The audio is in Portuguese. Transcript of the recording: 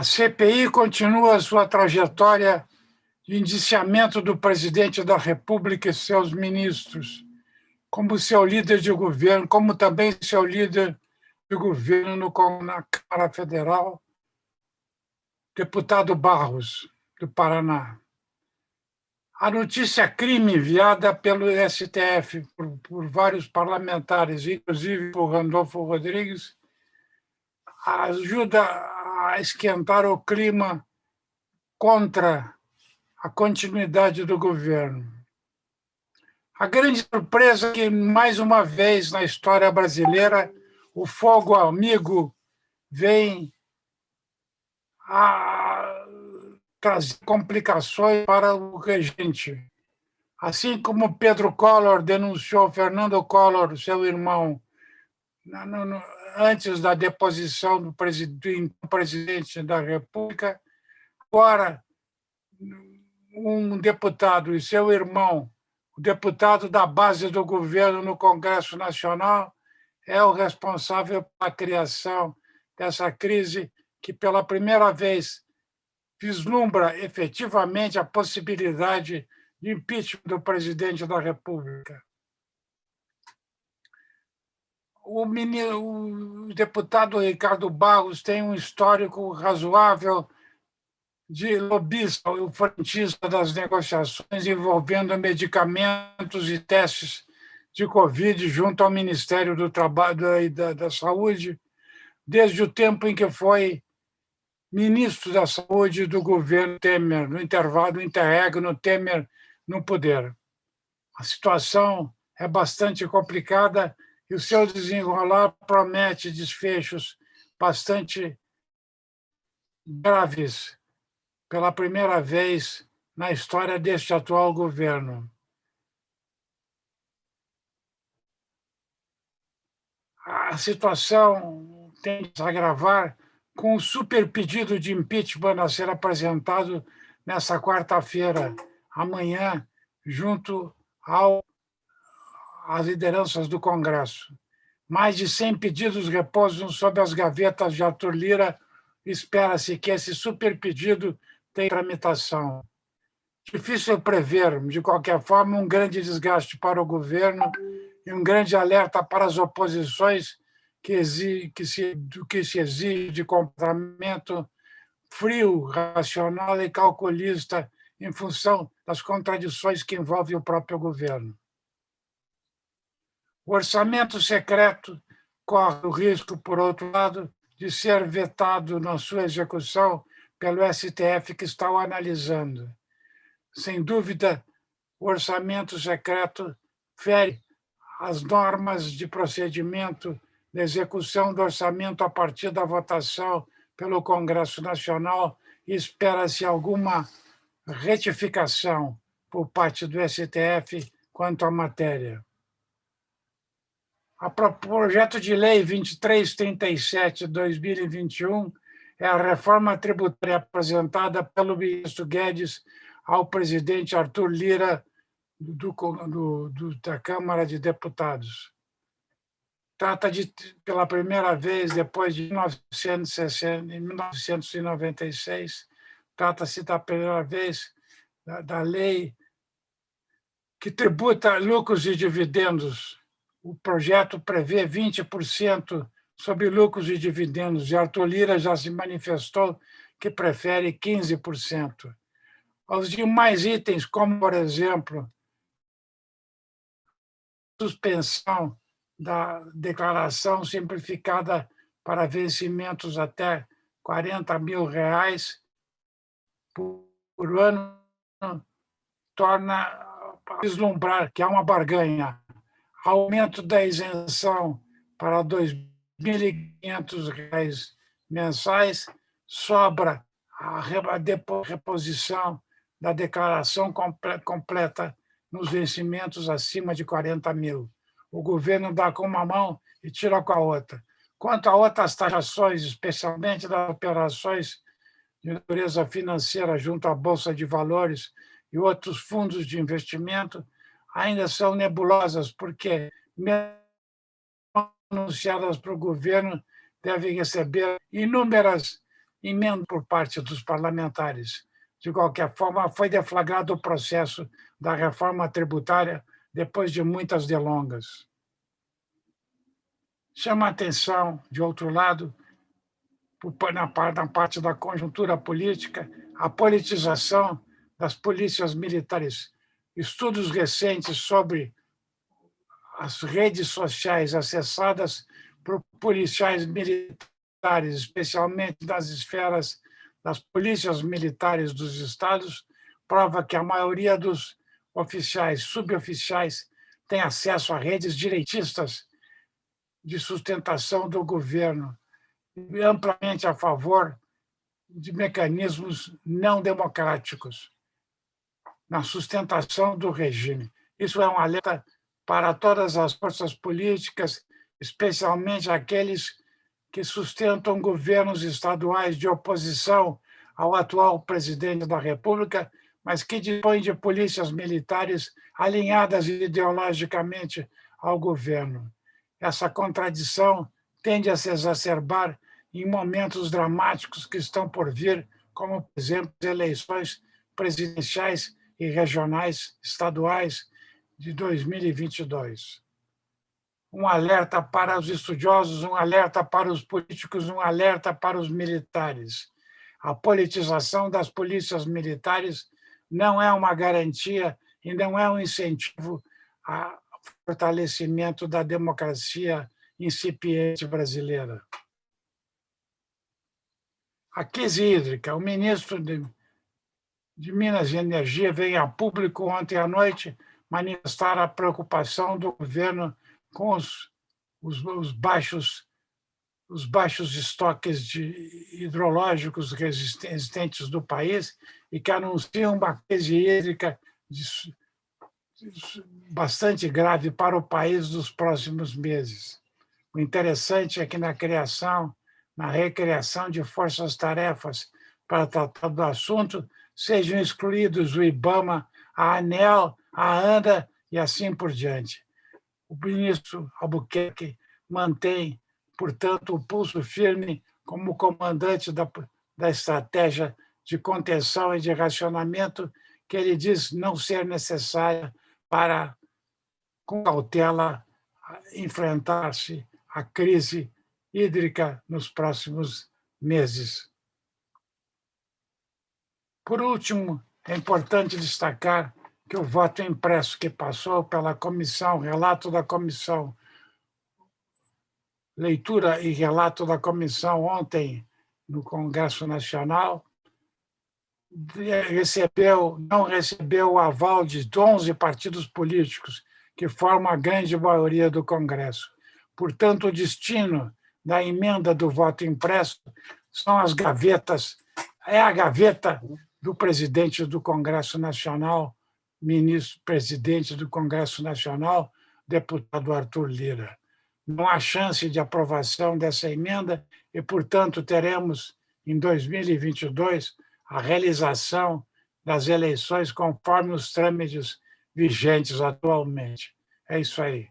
A CPI continua sua trajetória de indiciamento do presidente da República e seus ministros, como seu líder de governo, como também seu líder de governo na Câmara Federal, deputado Barros, do Paraná. A notícia crime enviada pelo STF por vários parlamentares, inclusive por Randolfo Rodrigues, ajuda a esquentar o clima contra a continuidade do governo. A grande surpresa é que, mais uma vez na história brasileira, o fogo amigo vem a trazer complicações para o regente. Assim como Pedro Collor denunciou Fernando Collor, seu irmão, antes da deposição do presidente da República, agora um deputado e seu irmão, o deputado da base do governo no Congresso Nacional, é o responsável pela criação dessa crise que, pela primeira vez, vislumbra efetivamente a possibilidade de impeachment do presidente da República. O deputado Ricardo Barros tem um histórico razoável de lobista, o frentista das negociações envolvendo medicamentos e testes de Covid junto ao Ministério do Trabalho e da Saúde, desde o tempo em que foi ministro da Saúde do governo Temer, no interregno Temer no poder. A situação é bastante complicada e o seu desenrolar promete desfechos bastante graves pela primeira vez na história deste atual governo. A situação tende a se agravar com o super pedido de impeachment a ser apresentado nessa quarta-feira, amanhã, junto às lideranças do Congresso. Mais de 100 pedidos repousam sob as gavetas de Arthur Lira. Espera-se que esse super pedido tenha tramitação. Difícil prever, de qualquer forma, um grande desgaste para o governo e um grande alerta para as oposições do que se exige de comportamento frio, racional e calculista em função das contradições que envolvem o próprio governo. O orçamento secreto corre o risco, por outro lado, de ser vetado na sua execução pelo STF, que está o analisando. Sem dúvida, o orçamento secreto fere as normas de procedimento da execução do orçamento a partir da votação pelo Congresso Nacional e espera-se alguma retificação por parte do STF quanto à matéria. O projeto de lei 2337 de 2021 é a reforma tributária apresentada pelo ministro Guedes ao presidente Arthur Lira da Câmara de Deputados. Trata de, pela primeira vez, depois de 1996, trata-se da primeira vez da lei que tributa lucros e dividendos. O projeto prevê 20% sobre lucros e dividendos, e Arthur Lira já se manifestou que prefere 15%. Os demais itens, como, por exemplo, suspensão da declaração simplificada para vencimentos até R$40 mil por ano, torna a vislumbrar que há uma barganha. Aumento da isenção para R$2.500 mensais, sobra a reposição da declaração completa nos vencimentos acima de 40 mil. O governo dá com uma mão e tira com a outra. Quanto a outras taxações, especialmente das operações de natureza financeira junto à Bolsa de Valores e outros fundos de investimento, ainda são nebulosas, porque, mesmo anunciadas para o governo, devem receber inúmeras emenda por parte dos parlamentares. De qualquer forma, foi deflagrado o processo da reforma tributária depois de muitas delongas. Chama a atenção, de outro lado, na parte da conjuntura política, a politização das polícias militares. Estudos recentes sobre as redes sociais acessadas por policiais militares, especialmente nas esferas das polícias militares dos estados, prova que a maioria dos oficiais, suboficiais, tem acesso a redes direitistas de sustentação do governo, amplamente a favor de mecanismos não democráticos na sustentação do regime. Isso é um alerta para todas as forças políticas, especialmente aqueles que sustentam governos estaduais de oposição ao atual presidente da República, mas que dispõem de polícias militares alinhadas ideologicamente ao governo. Essa contradição tende a se exacerbar em momentos dramáticos que estão por vir, como, por exemplo, as eleições presidenciais e regionais estaduais de 2022. Um alerta para os estudiosos, um alerta para os políticos, um alerta para os militares. A politização das polícias militares não é uma garantia e não é um incentivo ao fortalecimento da democracia incipiente brasileira. A crise hídrica. O ministro de Minas e Energia veio a público ontem à noite manifestar a preocupação do governo com os baixos estoques hidrológicos existentes do país e que anunciam uma crise hídrica bastante grave para o país nos próximos meses. O interessante é que na recriação de forças-tarefas para tratar do assunto, sejam excluídos o IBAMA, a ANEEL, a ANDA e assim por diante. O ministro Albuquerque mantém, portanto, o pulso firme como comandante da estratégia de contenção e de racionamento que ele diz não ser necessária para, com cautela, enfrentar-se à crise hídrica nos próximos meses. Por último, é importante destacar que o voto impresso que passou pela comissão, relato da comissão, leitura e relato da comissão ontem no Congresso Nacional, não recebeu o aval de 11 partidos políticos, que formam a grande maioria do Congresso. Portanto, o destino da emenda do voto impresso são as gavetas, é a gaveta do presidente do Congresso Nacional, ministro-presidente do Congresso Nacional, deputado Arthur Lira. Não há chance de aprovação dessa emenda e, portanto, teremos, em 2022, a realização das eleições conforme os trâmites vigentes atualmente. É isso aí.